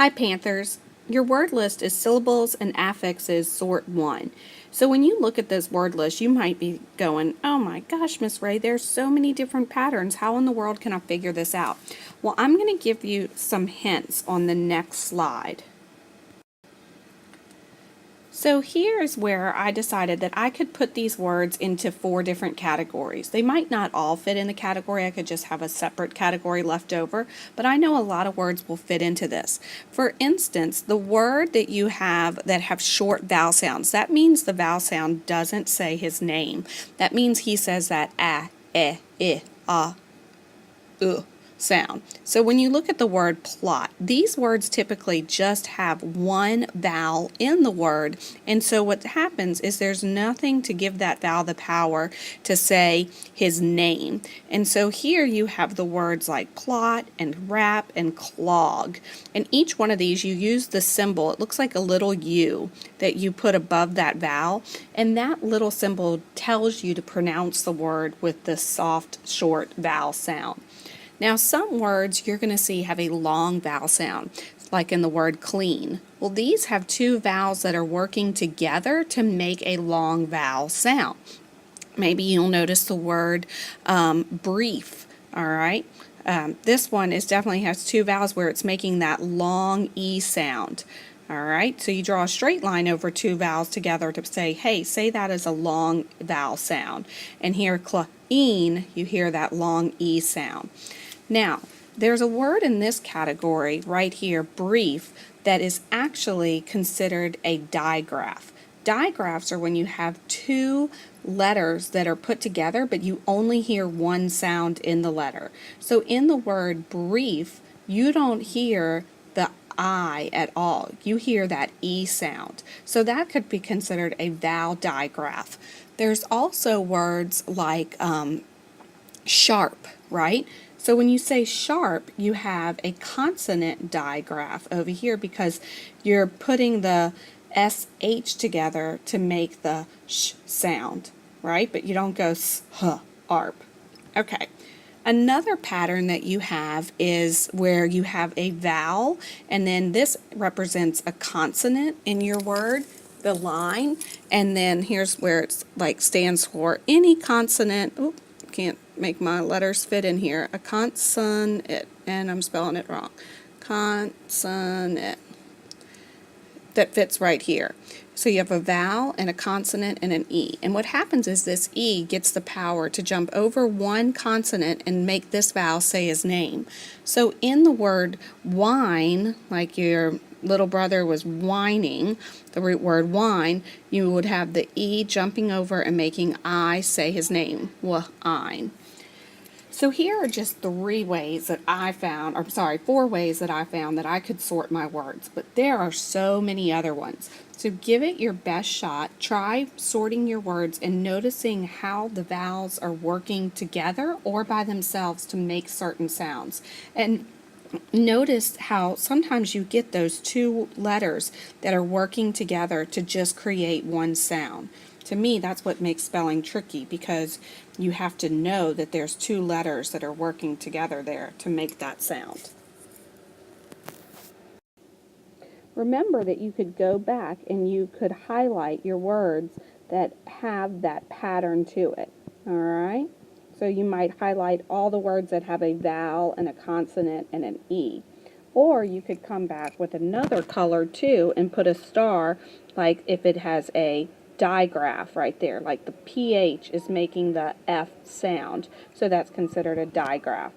Hi Panthers, your word list is syllables and affixes sort 1. So when you look at this word list, you might be going, oh my gosh, Miss Ray, there's so many different patterns. How in the world can I figure this out? Well, I'm going to give you some hints on the next slide. So here's where I decided that I could put these words into 4 different categories. They might not all fit in the category. I could just have a separate category left over, but I know a lot of words will fit into this. For instance, the word that you have that have short vowel sounds, that means the vowel sound doesn't say his name. That means he says that sound. So when you look at the word plot, these words typically just have one vowel in the word, and so what happens is there's nothing to give that vowel the power to say his name. And so here you have the words like plot and wrap and clog, and each one of these you use the symbol. It looks like a little U that you put above that vowel, and that little symbol tells you to pronounce the word with the soft short vowel sound. Now, some words you're going to see have a long vowel sound, like in the word clean. Well, these have 2 vowels that are working together to make a long vowel sound. Maybe you'll notice the word brief, all right? This one definitely has 2 vowels where it's making that long E sound. All right, so you draw a straight line over 2 vowels together to say, hey, say that as a long vowel sound. And here, clean, you hear that long E sound. Now, there's a word in this category right here, brief, that is actually considered a digraph. Digraphs are when you have 2 letters that are put together, but you only hear one sound in the letter. So in the word brief, you don't hear the I at all. You hear that E sound. So that could be considered a vowel digraph. There's also words like sharp, right? So when you say sharp, you have a consonant digraph over here because you're putting the SH together to make the sh sound, right? But you don't go s, h, arp. Okay. Another pattern that you have is where you have a vowel, and then this represents a consonant in your word, the line, and then here's where it's like stands for any consonant. Oop, can't make my letters fit in here. A consonant, and I'm spelling it wrong. Consonant that fits right here. So you have a vowel and a consonant and an E. And what happens is this E gets the power to jump over one consonant and make this vowel say his name. So in the word wine, like your little brother was whining, the root word wine, you would have the E jumping over and making I say his name, wine. So here are just 3 ways that I found, or sorry, 4 ways that I found that I could sort my words, but there are so many other ones. So give it your best shot. Try sorting your words and noticing how the vowels are working together or by themselves to make certain sounds. And notice how sometimes you get those 2 letters that are working together to just create one sound. To me, that's what makes spelling tricky, because you have to know that there's 2 letters that are working together there to make that sound. Remember that you could go back and you could highlight your words that have that pattern to it. All right? So you might highlight all the words that have a vowel and a consonant and an E. Or you could come back with another color too and put a star, like if it has a digraph right there, like the PH is making the F sound. So that's considered a digraph.